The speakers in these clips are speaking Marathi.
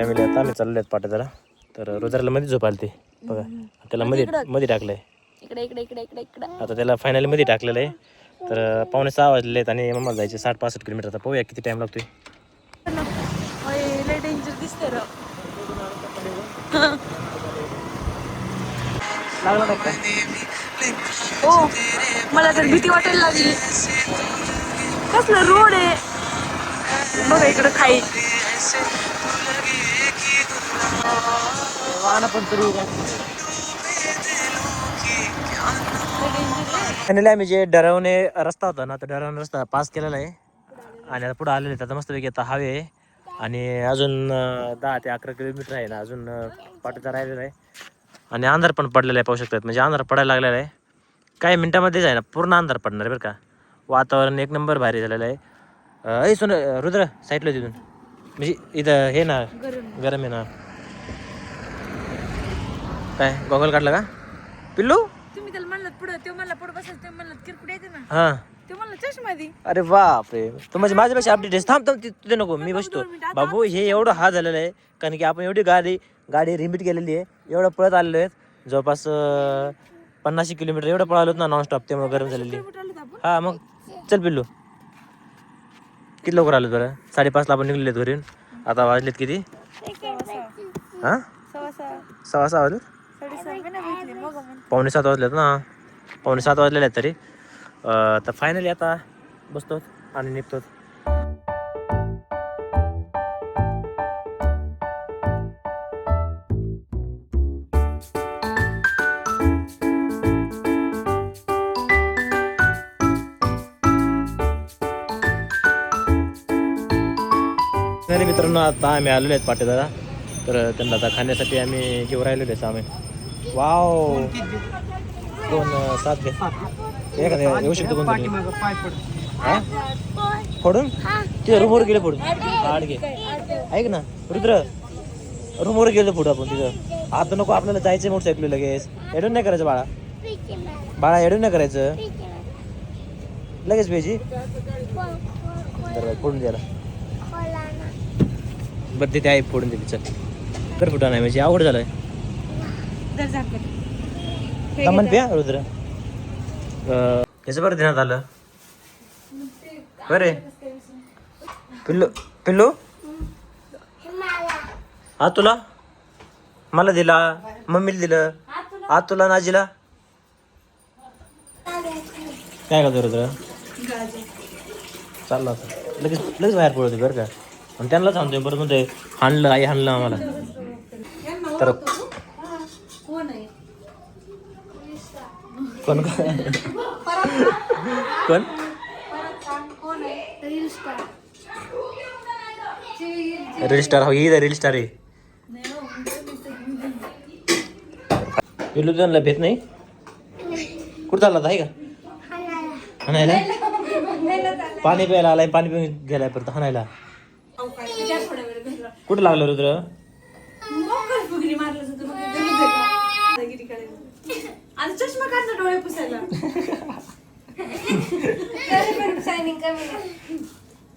फॅमिली आता आम्ही चाललो आहेत पाट्याला. तर रुद्राला मध्ये झोप आली ते बघा, त्याला मध्ये टाकलंय. इकडे इकडे इकडे इकडे इकडे आता त्याला फायनली मध्ये टाकलेलं आहे. तर 5:45 वाजले आहेत आणि मम्माला जायचे 60-65 किलोमीटर. आता पाहूया किती टाइम लागतोय. लय डेंजर दिसते राव. लागला नाही का? हो मला तर भीती वाटायला लागली. कसलं रोड आहे बघा इकडं खाई. फायनली आम्ही जे डरावणे रस्ता होता ना, तर डरावणे रस्ता पास केलेला आहे आणि आता पुढे आलेले. आता मस्तपैकी आता हवे आहे आणि अजून 10 ते 11 किलोमीटर आहे ना, अजून पाठीचा राहिलेला आहे. आणि अंधार पण पडलेला आहे, पाहू शकतात. म्हणजे अंधार पडायला लागलेला आहे, काही मिनटामध्येच आहे ना पूर्ण अंधार पडणार आहे बरं का. वातावरण एक नंबर भारी झालेलं आहे. सोन रुद्र साईडला तिथून, म्हणजे इथं हे ना गरम आहे ना. काय गॉगल काढला का पिल्लू? तुम्ही त्याला म्हणलं पुढं, ते म्हणला पुढं बसायचं, ते म्हणलं किरकुट येते ना, हां ते म्हणलं चष्मा दी. अरे बापरे, तू म्हणजे माझ्यापेक्षा अपडेट आहेस. थांब तुझे नको, मी बसतो बाबू. हे एवढं हा झालेलं आहे कारण की आपण एवढी गाडी रिपीट केलेली आहे, एवढं पळत आलेलो आहे. जवळपास 50 किलोमीटर एवढं पळालो ना नॉनस्टॉप, त्यामुळे गरम झालेली. हा मग चल पिल्लू. किती लवकर आलो बरं? 5:30ला आपण निघलेत घरी. आता वाजलेत किती? हां 6:15 वाजलेत. 6:45 वाजलेत ना, 6:45 वाजलेले आहेत तरी. तर फायनली आता बसतो आणि निघतो. मित्रांनो आता आम्ही आलेलो आहेत पाटेदारा. तर त्यांना आता खाण्यासाठी आम्ही घेऊन राहिलेलो आहे सामान. वाव 2-7 एखाद्या येऊ शकतो कोणतरी. हा फोडून ते रूमवर गेले फोडून. आड घे ऐक ना रुद्र, रूमवर गेलो फोडू आपण तिथं. आता नको, आपल्याला जायचं मोटरसायकल लगेच. एडून नाही करायचं बाळा, बाळा एडून नाही करायचं लगेच पाहिजे. तर फोडून द्यायला बरं तिथे आहे, फोडून दिली. चल कर फुटा नाही म्हणजे आवड झालंय. दमन प्या रुद्र. याचं बरं देण्यात आलं बरे. पिल्लू पिल्लू हा तुला, मला दिला, मम्मीला दिलं, आज तुला नाजीला. काय करतो रुद्र? चालला होता लगेच लगेच बाहेर पडतो बरं का. आणि त्यांना सांगतोय परत म्हणतोय हाणलं, आई हाणलं आम्हाला. तर कोण कोण रील स्टार? हो ही रील स्टार आहे. पिल्लू त्यांना भेट नाही. कुठं चालला आहे का हाणायला? पाणी प्यायला आलाय, पाणी पिऊन गेलाय परत हाणायला. कुठं लागलं रुद्र? चष्मा काढला डोळे पुसायला.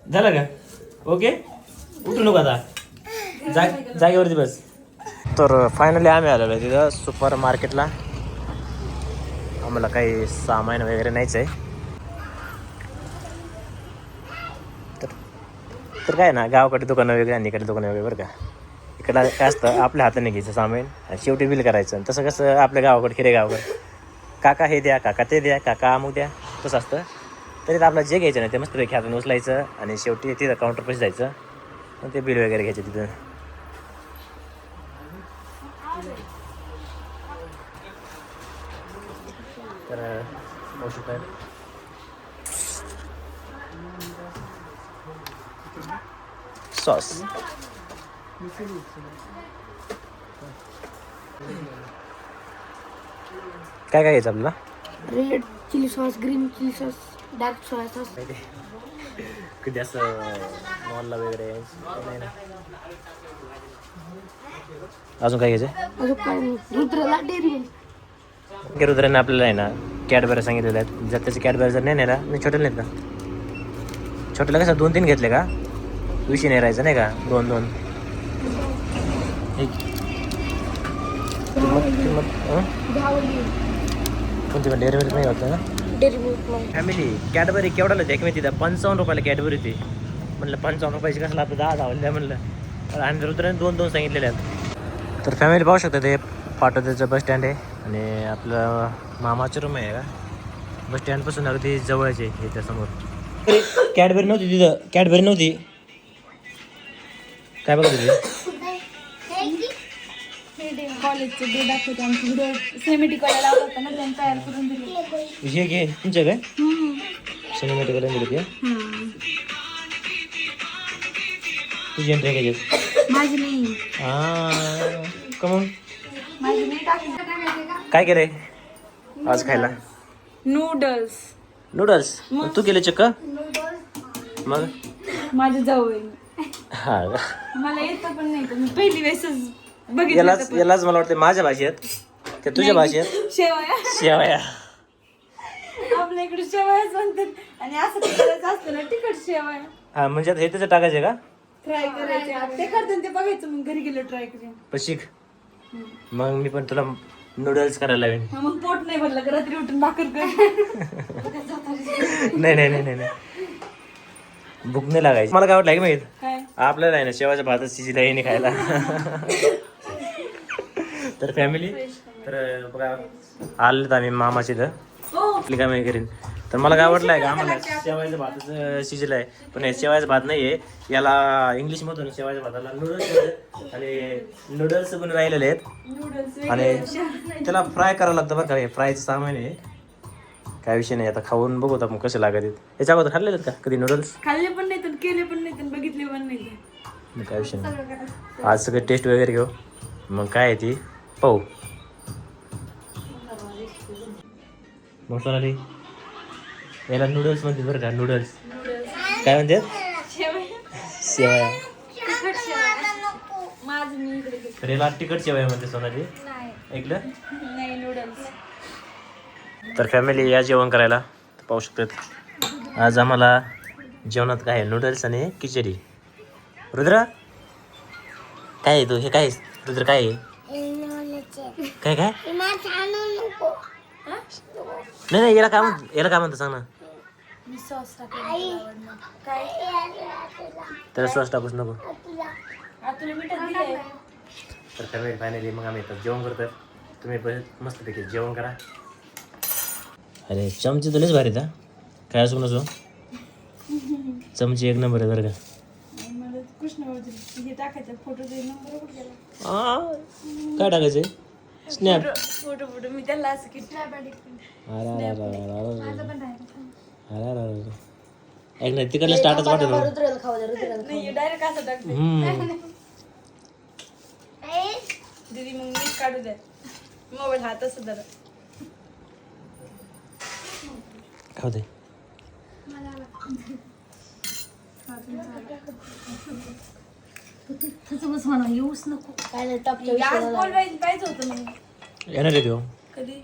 झालं का? ओके उठू नको आता, जागेवरती बस. तर फायनली आम्ही आलेलो आहे तिथं सुपर मार्केटला. आम्हाला काही सामान वगैरे नाहीच आहे. तर काय ना, गावाकडे दुकानं वेगळे आणि इकडे दुकानं वेगळे बरं का. इकडं काय असतं, आपल्या हाताने घ्यायचं सामान आणि शेवटी बिल करायचं. तसं कसं आपल्या गावाकडे, खेडे गावाकडे काका हे द्या, काका ते द्या, काका अमुक द्या, तसं असतं. तरी तर आपल्याला जे घ्यायचं नाही ते मस्तपैकी हाताने उचलायचं आणि शेवटी तिथं काउंटरपाशी जायचं आणि ते बिल वगैरे घ्यायचं तिथं. तर औषध आहे सॉस. काय काय घ्यायचं आपल्याला? Red chilli sauce, green chilli sauce, dark soya sauce. कधी असं मॉलला वगैरे नाही ना. अजून काय घ्यायचं? अजून काय नाही. रुद्रला डेअरी. रुद्राने आपल्याला आहे ना कॅडबऱ्या सांगितलेल्या आहेत. जर त्याचे कॅडबऱ्या जर नाही नेला, मी छोट्याला नाहीत का, छोट्याला कसं 2-3 घेतले का विषय नाही राहायचा नाही का. 2-2 किंमत कोणती पण डेअरी मिल्क नाही होतं ना डेअरी मिल्क फॅमिली कॅडबरी केवढ्याला द्या की माहिती द्या 55 रुपयाला कॅडबरी ती म्हणलं 55 रुपयाची कसं आपलं 10 धावलं द्या म्हणलं आणि रुद्राने 2 सांगितलेले आहेत. तर फॅमिली पाहू शकता ते पाटोद्याचं बस स्टँड आहे आणि आपलं मामाचं रूम आहे का बस स्टँडपासून अगदी जवळच आहे त्यासमोर. कॅडबरी नव्हती तिथं कॅडबरी नव्हती काय बघा तुझी कॉलेजचे डे दाखवते आमची व्हिडिओ सिनेमॅटिकवाला लावला होता ना त्यांनी तयार करून दिली. हे घे तुमच्या काय सिनेमॅटिकला दिली ती तुझी एंट्री घ्यायची माझी नाही कमून माझी नाही टाकली. काय केलंय आज खायला नूडल्स नूडल्स तू केले चक्क मग माझ्या जाऊ हा मला येतं पण नाही मी पहिली वेळेसच बघितलं यालाच यालाच मला वाटतं माझ्या भाषेत ते तुझ्या भाषेत शेवया शेवया आपल्या इकडे शेवयाच म्हणतात आणि असं करायचं असतं ना तिखट शेवया हा म्हणजे आता हे त्याचं टाकायचं का ट्राय करायचे ते करतात ते बघायचं मग घरी गेलो ट्राय करेन. पण शिक मग मी पण तुला नूडल्स करायला लावेन. मग पोट नाही भरलं का रात्री उठून भाकर कर. नाही नाही नाही नाही नाही भूक नाही लागायची. मला काय वाटलं की माहित काय आपल्याला आहे ना शेवाच्या भाताची शिजी नाही खायला. तर फॅमिली तर बघा आलेत आम्ही मामाची तर आपली काय माहिती करीन. तर मला काय वाटलं आहे का आम्हाला शेवायचं भाताचं शिजलं आहे पण हे शेवायचं भात नाही आहे याला इंग्लिशमधून शेवायच्या भाताला नूडल्स आणि नूडल्स पण राहिलेले आहेत आणि त्याला फ्राय करावं लागतं बरं का हे फ्रायचं सामान आहे काय विषय नाही. आता खाऊन बघू आपण कसे लागत आहेत. याच्या अगोदर खाल्लेले आहेत का कधी नूडल्स खाल्ले पण नाही तर केले पण नाही तर बघितले पण नाही. काय विषय नाही आज सगळं टेस्ट वगैरे घेऊ मग काय आहे ती पाहू. मग सोनाली याला नूडल्स म्हणते बरं का नूडल्स काय म्हणतात शेवया माझं मी इकडे तर याला तिखट शेवया म्हणते सोनाली ऐकलं नाही नूडल्स. तर फॅमिली या जेवण करायला पाहू शकतात. आज आम्हाला जेवणात काय आहे नूडल्स आणि खिचडी. रुद्र काय आहे तू हे काय रुद्र काय आहे काय काय नाही नाही याला काय म्हणतं सांग ना. त्याला सॉस टाकूच नको. तर फॅमिली फायनली मग आम्ही आता जेवण करतात. तुम्ही पण मस्तपैकी जेवण करा. अरे चमचे तुलेच भारी का काय असू नसो चमचे एक नंबर आहे बरं का. मला कृष्ण हे टाकायचं फोटो नंबर कुठे गेला काय टाकायचंय स्नॅप फोटो मी त्याला असं की एक नाही तिकडलं स्टार्टच वाटेल नाही डायरेक्ट असं टाकते दीदी मग मीच काढू द्या मोबाईल हात असं जरा खाऊ दे. बस म्हणा येऊच नको काय नाही टॉपच्या आज बोलवायचं पाहिजे होतं मग येणार आहे तो कधी